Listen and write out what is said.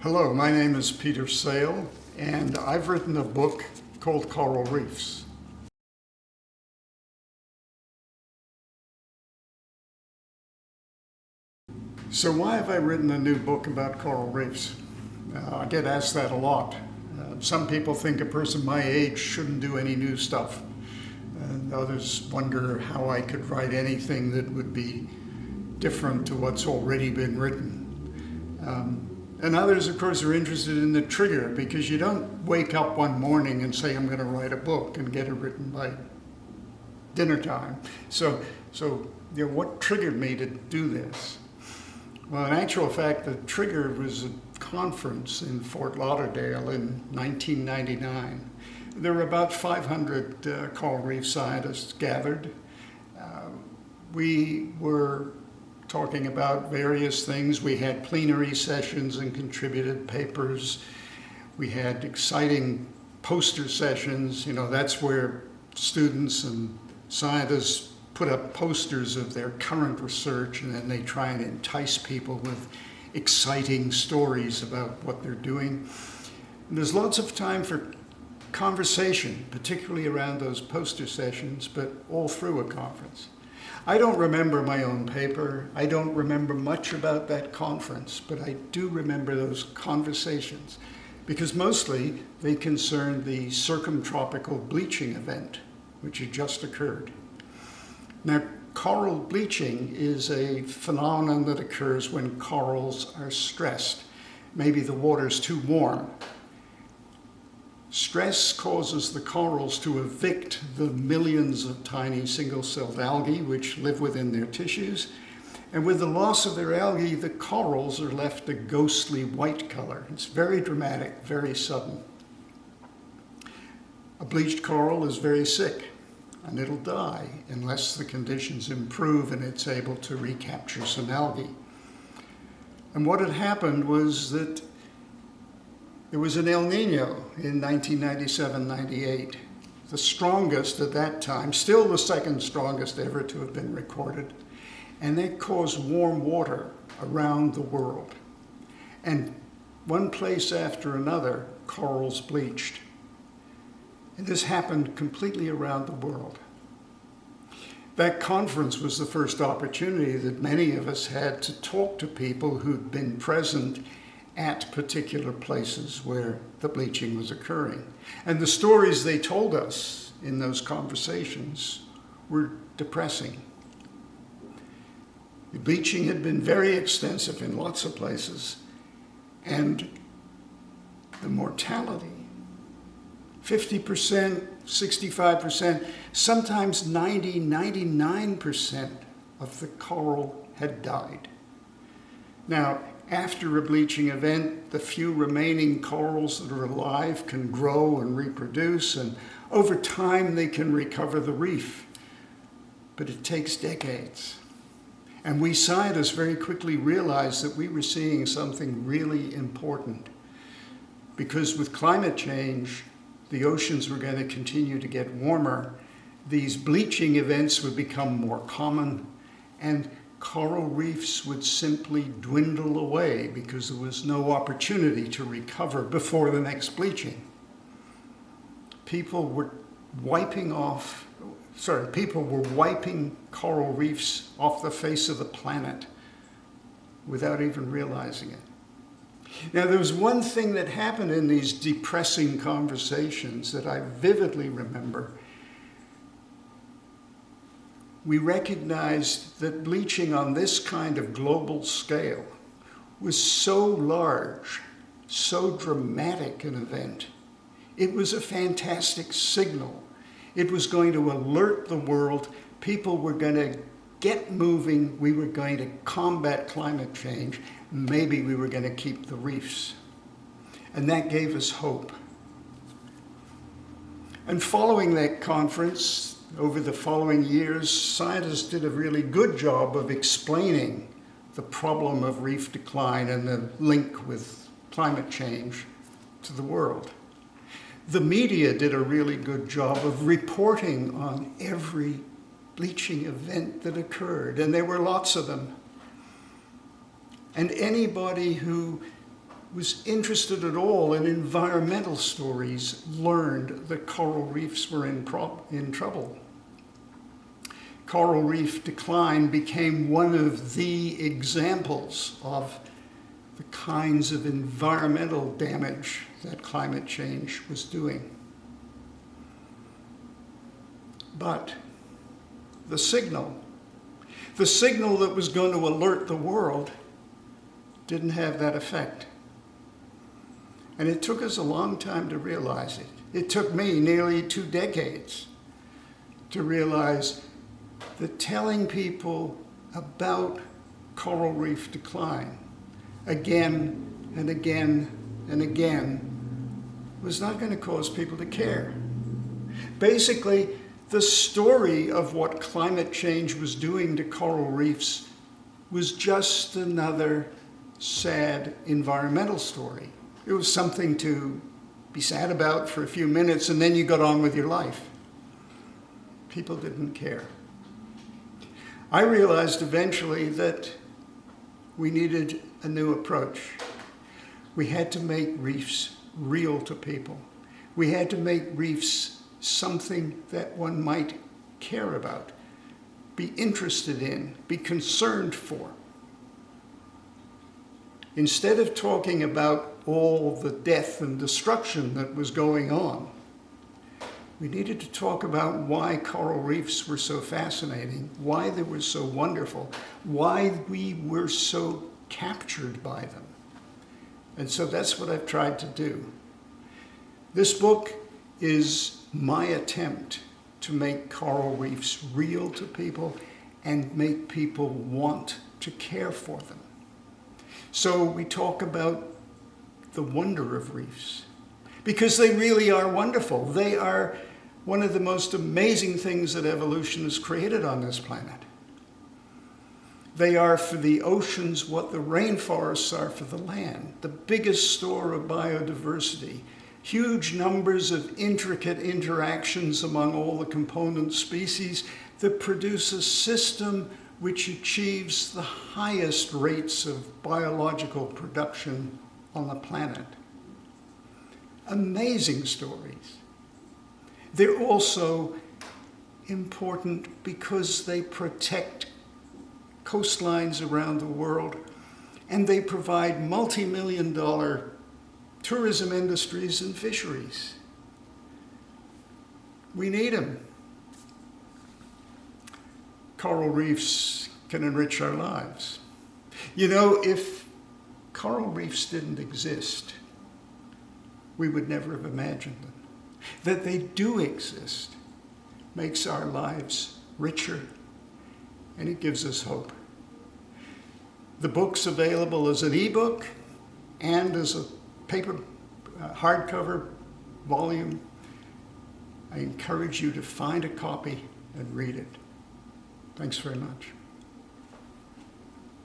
Hello, my name is Peter Sale, and I've written a book called Coral Reefs. So why have I written a new book about coral reefs? I get asked that a lot. Some people think a person my age shouldn't do any new stuff. And others wonder how I could write anything that would be different to what's already been written. And others, of course, are interested in the trigger, because you don't wake up one morning and say, I'm going to write a book and get it written by dinner time. So what triggered me to do this? Well, in actual fact, the trigger was a conference in Fort Lauderdale in 1999. There were about 500 coral reef scientists gathered. We were talking about various things. We had plenary sessions and contributed papers. We had exciting poster sessions. You know, that's where students and scientists put up posters of their current research, and then they try and entice people with exciting stories about what they're doing. And there's lots of time for conversation, particularly around those poster sessions, but all through a conference. I don't remember my own paper. I don't remember much about that conference, but I do remember those conversations, because mostly they concerned the circumtropical bleaching event, which had just occurred. Now, coral bleaching is a phenomenon that occurs when corals are stressed. Maybe the water's too warm. Stress causes the corals to evict the millions of tiny single-celled algae which live within their tissues. And with the loss of their algae, the corals are left a ghostly white color. It's very dramatic, very sudden. A bleached coral is very sick, and it'll die unless the conditions improve and it's able to recapture some algae. And what had happened was that there was an El Nino in 1997-98, the strongest at that time, still the second strongest ever to have been recorded, and that caused warm water around the world. And one place after another, corals bleached. And this happened completely around the world. That conference was the first opportunity that many of us had to talk to people who'd been present at particular places where the bleaching was occurring. And the stories they told us in those conversations were depressing. The bleaching had been very extensive in lots of places, and the mortality, 50%, 65%, sometimes 90, 99% of the coral had died. Now, after a bleaching event, the few remaining corals that are alive can grow and reproduce, and over time they can recover the reef. But it takes decades. And we scientists very quickly realized that we were seeing something really important. Because with climate change, the oceans were going to continue to get warmer. These bleaching events would become more common, and coral reefs would simply dwindle away because there was no opportunity to recover before the next bleaching. People were wiping coral reefs off the face of the planet without even realizing it. Now, there was one thing that happened in these depressing conversations that I vividly remember. We recognized that bleaching on this kind of global scale was so large, so dramatic an event. It was a fantastic signal. It was going to alert the world. People were going to get moving. We were going to combat climate change. Maybe we were going to keep the reefs. And that gave us hope. And following that conference, over the following years, scientists did a really good job of explaining the problem of reef decline and the link with climate change to the world. The media did a really good job of reporting on every bleaching event that occurred, and there were lots of them. And anybody who was interested at all in environmental stories learned that coral reefs were in trouble. Coral reef decline became one of the examples of the kinds of environmental damage that climate change was doing. But the signal that was going to alert the world didn't have that effect. And it took us a long time to realize it. It took me nearly 2 decades to realize that telling people about coral reef decline again and again and again was not going to cause people to care. Basically, the story of what climate change was doing to coral reefs was just another sad environmental story. It was something to be sad about for a few minutes, and then you got on with your life. People didn't care. I realized eventually that we needed a new approach. We had to make reefs real to people. We had to make reefs something that one might care about, be interested in, be concerned for. Instead of talking about all the death and destruction that was going on, we needed to talk about why coral reefs were so fascinating, why they were so wonderful, why we were so captured by them. And so that's what I've tried to do. This book is my attempt to make coral reefs real to people and make people want to care for them. So we talk about the wonder of reefs, because they really are wonderful. They are one of the most amazing things that evolution has created on this planet. They are for the oceans what the rainforests are for the land, the biggest store of biodiversity, huge numbers of intricate interactions among all the component species that produce a system which achieves the highest rates of biological production on the planet. Amazing stories. They're also important because they protect coastlines around the world, and they provide multi-million-dollar tourism industries and fisheries. We need them. Coral reefs can enrich our lives. You know, if coral reefs didn't exist, we would never have imagined them. That they do exist makes our lives richer, and it gives us hope. The book's available as an ebook and as a paper hardcover volume. I encourage you to find a copy and read it. Thanks very much.